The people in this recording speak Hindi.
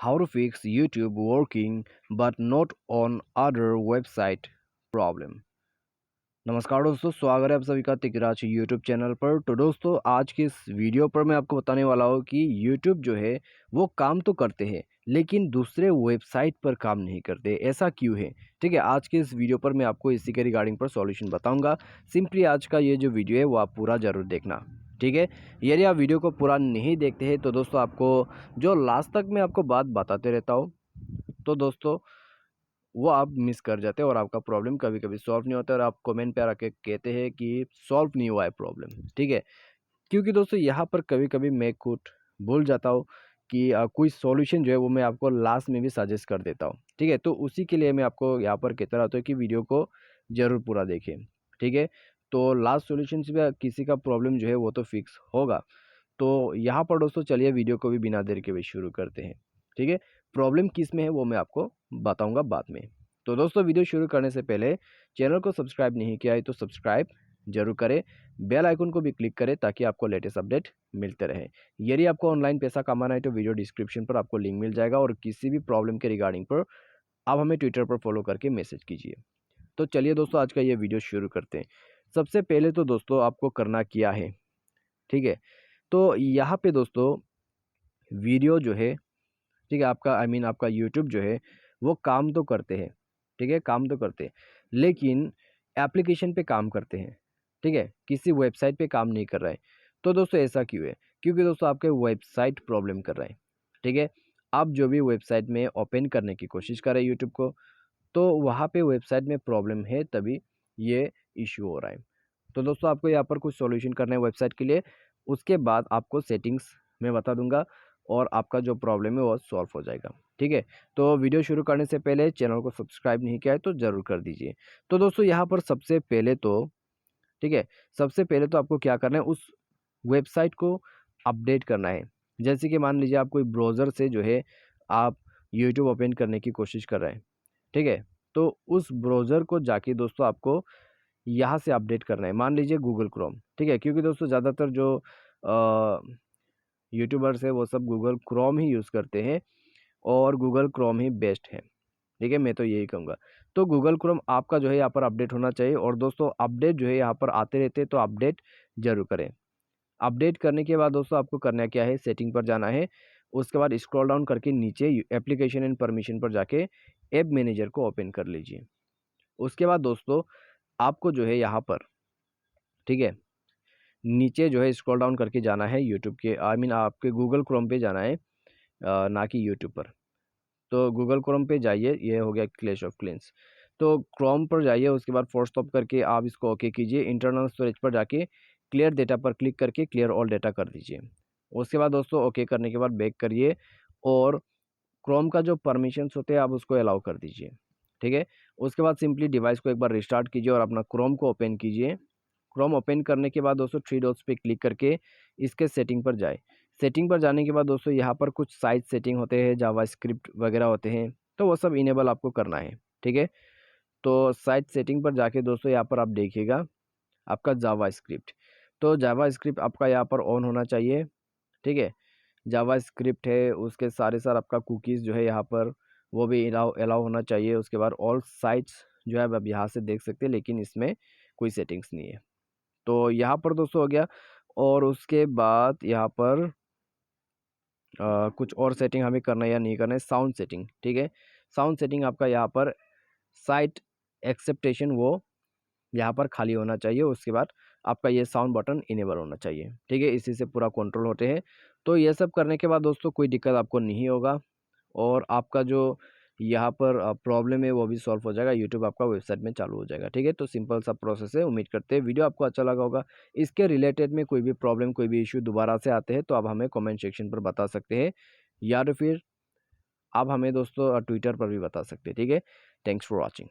how to fix YouTube working but not on other website problem। नमस्कार दोस्तों, स्वागत है आप सभी का तिकराज यूट्यूब चैनल पर। तो दोस्तों, आज के इस वीडियो पर मैं आपको बताने वाला हूँ कि यूट्यूब जो है वो काम तो करते हैं लेकिन दूसरे वेबसाइट पर काम नहीं करते। ऐसा क्यों है? ठीक है, आज के इस वीडियो पर मैं आपको इसी के रिगार्डिंग पर सॉल्यूशन बताऊंगा। सिंपली आज का ये जो वीडियो है वो आप पूरा ज़रूर देखना। ठीक है, यदि आप वीडियो को पूरा नहीं देखते हैं तो दोस्तों आपको जो लास्ट तक मैं आपको बात बताते रहता हूँ तो दोस्तों वो आप मिस कर जाते हैं और आपका प्रॉब्लम कभी कभी सॉल्व नहीं होता और आप कमेंट पे आके कहते हैं कि सॉल्व नहीं हुआ है प्रॉब्लम। ठीक है, क्योंकि दोस्तों यहाँ पर कभी कभी मैं खुद भूल जाता हूँ कि कोई सॉल्यूशन जो है वो मैं आपको लास्ट में भी सजेस्ट कर देता हूँ। ठीक है, तो उसी के लिए मैं आपको यहाँ पर कहता रहता हूँ कि वीडियो को ज़रूर पूरा देखें। ठीक है, तो लास्ट सॉल्यूशन से भी किसी का प्रॉब्लम जो है वो तो फिक्स होगा। तो यहाँ पर दोस्तों चलिए वीडियो को भी बिना देर के भी शुरू करते हैं। ठीक है, प्रॉब्लम किस में है वो मैं आपको बताऊंगा बाद में। तो दोस्तों, वीडियो शुरू करने से पहले चैनल को सब्सक्राइब नहीं किया है तो सब्सक्राइब जरूर करें, बेल आइकन को भी क्लिक करें ताकि आपको लेटेस्ट अपडेट मिलते रहे। यदि आपको ऑनलाइन पैसा कमाना है तो वीडियो डिस्क्रिप्शन पर आपको लिंक मिल जाएगा और किसी भी प्रॉब्लम के रिगार्डिंग पर आप हमें ट्विटर पर फॉलो करके मैसेज कीजिए। तो चलिए दोस्तों, आज का ये वीडियो शुरू करते हैं। सबसे पहले तो दोस्तों आपको करना क्या है, ठीक है, तो यहाँ पे दोस्तों वीडियो जो है, ठीक है, आपका आपका यूट्यूब जो है वो काम तो करते हैं। ठीक है, काम तो करते हैं लेकिन एप्लीकेशन पे काम करते हैं। ठीक है, किसी वेबसाइट पे काम नहीं कर रहा है। तो दोस्तों ऐसा क्यों है? क्योंकि दोस्तों आपके वेबसाइट प्रॉब्लम कर रहा है। ठीक है, आप जो भी वेबसाइट में ओपन करने की कोशिश कर रहे हैं यूट्यूब को, तो वहाँ पे वेबसाइट में प्रॉब्लम है, तभी ये इशू हो रहा है। तो दोस्तों आपको यहाँ पर कुछ सॉल्यूशन करना है वेबसाइट के लिए। उसके बाद आपको सेटिंग्स मैं बता दूंगा और आपका जो प्रॉब्लम है वो सॉल्व हो जाएगा। ठीक है, तो वीडियो शुरू करने से पहले चैनल को सब्सक्राइब नहीं किया है तो ज़रूर कर दीजिए। तो दोस्तों यहाँ पर सबसे पहले तो, ठीक है, सबसे पहले तो आपको क्या करना है, उस वेबसाइट को अपडेट करना है। जैसे कि मान लीजिए आप कोई ब्राउज़र से जो है आप यूट्यूब ओपन करने की कोशिश कर रहे हैं। ठीक है, तो उस ब्राउज़र को जाके दोस्तों आपको यहाँ से अपडेट करना है। मान लीजिए गूगल क्रोम। ठीक है, क्योंकि दोस्तों ज़्यादातर जो यूट्यूबर्स है वो सब गूगल क्रोम ही यूज़ करते हैं और गूगल क्रोम ही बेस्ट है। ठीक है, मैं तो यही कहूँगा। तो गूगल क्रोम आपका जो है यहाँ पर अपडेट होना चाहिए और दोस्तों अपडेट जो है यहाँ पर आते रहते हैं तो अपडेट ज़रूर करें। अपडेट करने के बाद दोस्तों आपको करना क्या है, सेटिंग पर जाना है। उसके बाद स्क्रॉल डाउन करके नीचे एप्लीकेशन एंड परमिशन पर जाके ऐप मैनेजर को ओपन कर लीजिए। उसके बाद दोस्तों आपको जो है यहाँ पर, ठीक है, नीचे जो है स्क्रॉल डाउन करके जाना है यूट्यूब के, आपके गूगल क्रोम पे जाना है, ना कि यूट्यूब पर। तो गूगल क्रोम पे जाइए, ये हो गया क्लैश ऑफ क्लेंस। तो क्रोम पर जाइए, उसके बाद फोर्स स्टॉप करके आप इसको ओके कीजिए। इंटरनल स्टोरेज पर जाके क्लियर डेटा पर क्लिक करके क्लियर ऑल डेटा कर दीजिए। उसके बाद दोस्तों ओके करने के बाद बैक करिए और क्रोम का जो परमिशंस होते हैं आप उसको अलाउ कर दीजिए। ठीक है, उसके बाद सिंपली डिवाइस को एक बार रिस्टार्ट कीजिए और अपना क्रोम को ओपन कीजिए। क्रोम ओपन करने के बाद दोस्तों थ्री डॉट्स पे क्लिक करके इसके सेटिंग पर जाए। सेटिंग पर जाने के बाद दोस्तों यहाँ पर कुछ साइज सेटिंग होते हैं, जावास्क्रिप्ट वगैरह होते हैं, तो वो सब इनेबल आपको करना है। ठीक है, तो साइज सेटिंग पर जाके दोस्तों यहाँ पर आप देखिएगा आपका जावास्क्रिप्ट। तो जावास्क्रिप्ट आपका यहाँ पर ऑन होना चाहिए। ठीक है, जावास्क्रिप्ट है, उसके सारे सारे आपका कुकीज़ जो है यहाँ पर वो भी अलाउ अलाउ होना चाहिए। उसके बाद ऑल साइट्स जो है अब यहाँ से देख सकते हैं, लेकिन इसमें कोई सेटिंग्स नहीं है। तो यहाँ पर दोस्तों हो गया और उसके बाद यहाँ पर कुछ और सेटिंग हमें करना है या नहीं करना है, साउंड सेटिंग। ठीक है, साउंड सेटिंग आपका यहाँ पर साइट एक्सेप्टेशन वो यहाँ पर खाली होना चाहिए। उसके बाद आपका ये साउंड बटन इनेबल होना चाहिए। ठीक है, इसी से पूरा कंट्रोल होते हैं। तो ये सब करने के बाद दोस्तों कोई दिक्कत आपको नहीं होगा और आपका जो यहाँ पर प्रॉब्लम है वो भी सॉल्व हो जाएगा, यूट्यूब आपका वेबसाइट में चालू हो जाएगा। ठीक है, तो सिंपल सा प्रोसेस है। उम्मीद करते हैं वीडियो आपको अच्छा लगा होगा। इसके रिलेटेड में कोई भी प्रॉब्लम, कोई भी इशू दोबारा से आते हैं तो आप हमें कमेंट सेक्शन पर बता सकते हैं या तो फिर आप हमें दोस्तों ट्विटर पर भी बता सकते हैं। ठीक है, थैंक्स फॉर वॉचिंग।